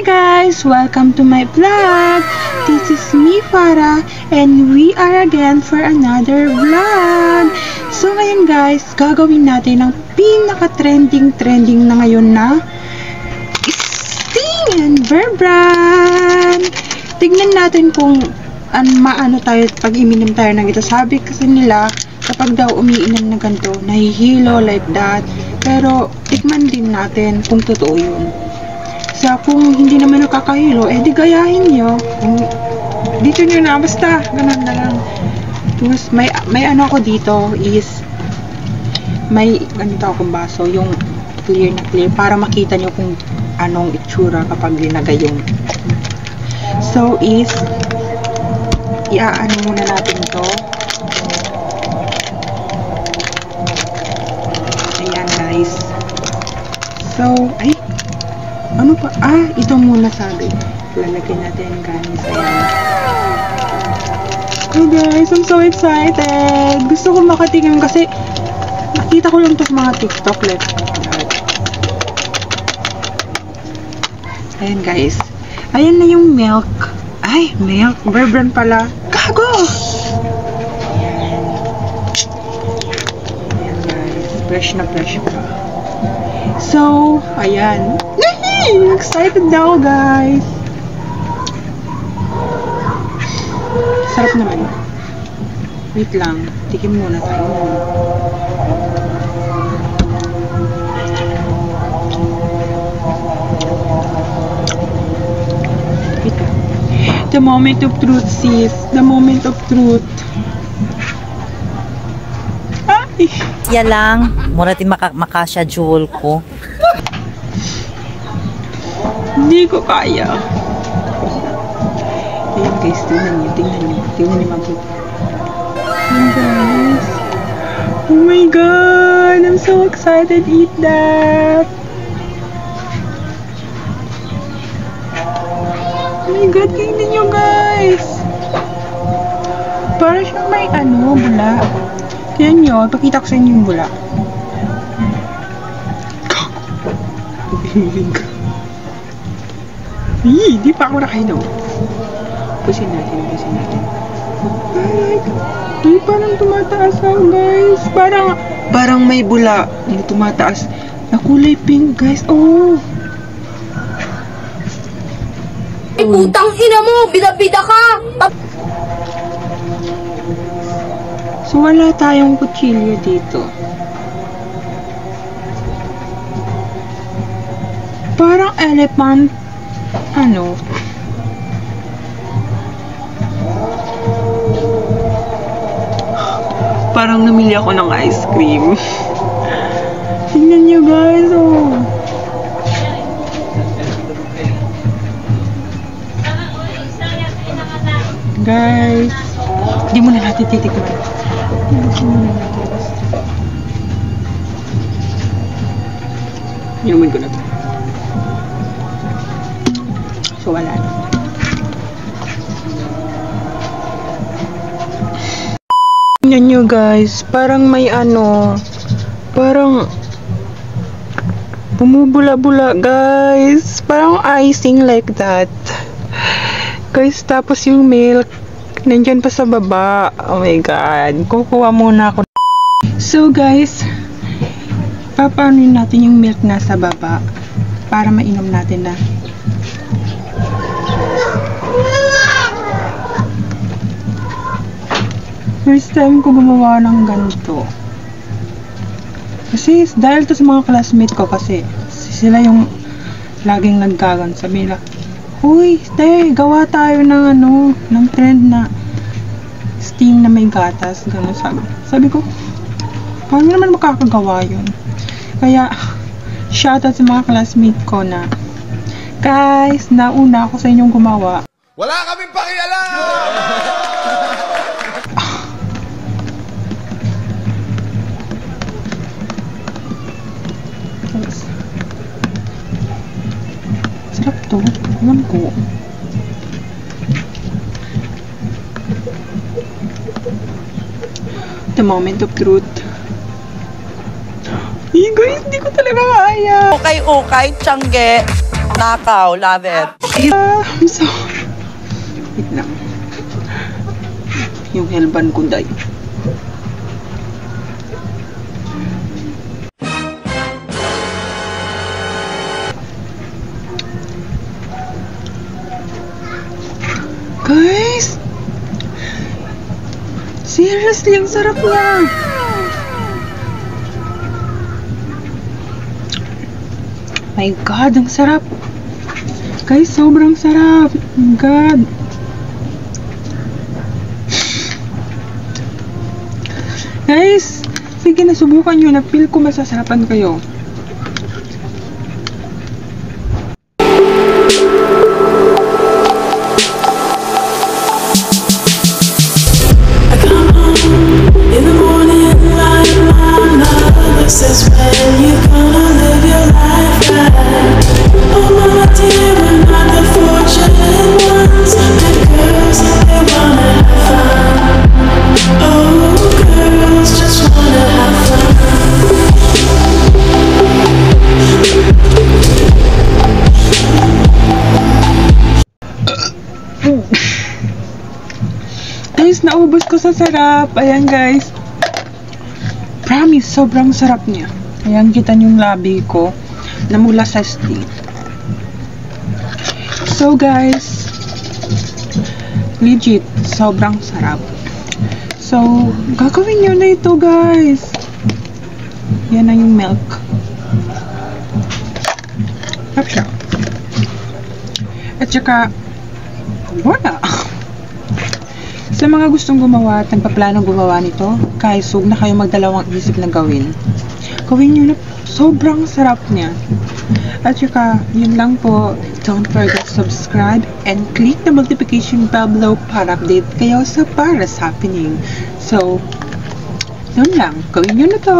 guys! Welcome to my vlog! This is me, Farah, and we are again for another vlog! So ngayon guys, gagawin natin ang pinaka-trending na ngayon na Sting and Bear Brand! Tignan natin kung maano tayo pag iminom tayo ng ito. Sabi kasi nila, kapag daw umiinom ng ganito, nahihilo like that. Pero, tikman din natin kung totoo yun. So, kung hindi naman nakakahilo, di gayahin nyo. Dito nyo na, basta, ganun na lang. Tapos, may ano ako dito is, may ganito akong baso, yung clear na clear, para makita nyo kung anong itsura kapag linagay yung. So, is, iaano muna natin ito. Ayan, guys. So, ano pa? Ito muna sabi. Lalagyan natin guys. Ayan. Hi guys, I'm so excited. Gusto ko makatingin kasi nakita ko lang ito sa mga TikTok. Ayan guys. Ayan na yung milk. Milk. Bear Brand pala. Gago! Ayan guys. Fresh na fresh pa. So, ayan. Excited na ako guys. Sarap naman. Wait lang. Tikim muna tayo. The moment of truth, sis. The moment of truth. Yan lang. Mura din makasya jewel ko. Hindi ko kaya. Ayan guys, tingnan nyo. Tingnan nyo mabuti. Ayan guys. Oh my god! I'm so excited to eat that! Oh my god, tingnan nyo guys! Para siyang may bula. Tingnan nyo, pakita ko sa inyo yung bula. Di pa ako nakainom. Pusin natin. Parang tumataas ako guys. Parang may bula. Hindi tumataas. Na kulay pink guys. Oh! Putang ina mo! Bida-bida ka! So wala tayong kutsilyo dito. Parang elephant. Parang namili ako ng ice cream. Tingnan nyo guys, oh. Guys, hindi muna natin titikman. Inumin ko na to. So, wala na. Tingnan nyo guys, parang may parang bumubula-bula guys. Parang icing like that. Guys, tapos yung milk, nandyan pa sa baba. Oh my god, kukuha muna ako. So guys, papanuin natin yung milk na sa baba para mainom natin na. First time ko gumawa ng ganito. Kasi dahil to sa mga classmate ko kasi sila yung laging naggagan. Sabi nila, uy, gawa tayo ng ng trend na Sting na may gatas. Ganun sabi ko, paano naman makakagawa yun? Kaya, shoutout sa mga classmate ko na, guys, nauna ako sa inyong gumawa. Wala kaming pakialam! Sarap to. Ewan ko. The moment of truth. Guys, hindi ko talaga kaya. Okay, tiyangge. Nakaw, love it. I'm so... Wait lang. Yung helban ko, day. Guys! Seriously, ang sarap niya! My God, ang sarap! Guys, sobrang sarap! Oh my God! Guys, sige na, subukan nyo na. Feel ko masasarapan kayo. Guys, naubos ko sa sarap. Ayan guys. Promise, sobrang sarap niya. Ayan, kita niyo yung labi ko na mula sa steam. So guys, legit, sobrang sarap. So, gagawin nyo na ito guys. Yan na yung milk. Sarap siya. At saka, wala. Sa mga gustong gumawa at nagpaplanong gumawa nito, guys, huwag na kayo magdalawang isip na gawin. Gawin nyo na, sobrang sarap niya. At saka, yun lang po. Don't forget to subscribe and click the notification bell below para update kayo sa Paras Happening. So, yun lang. Gawin nyo na to.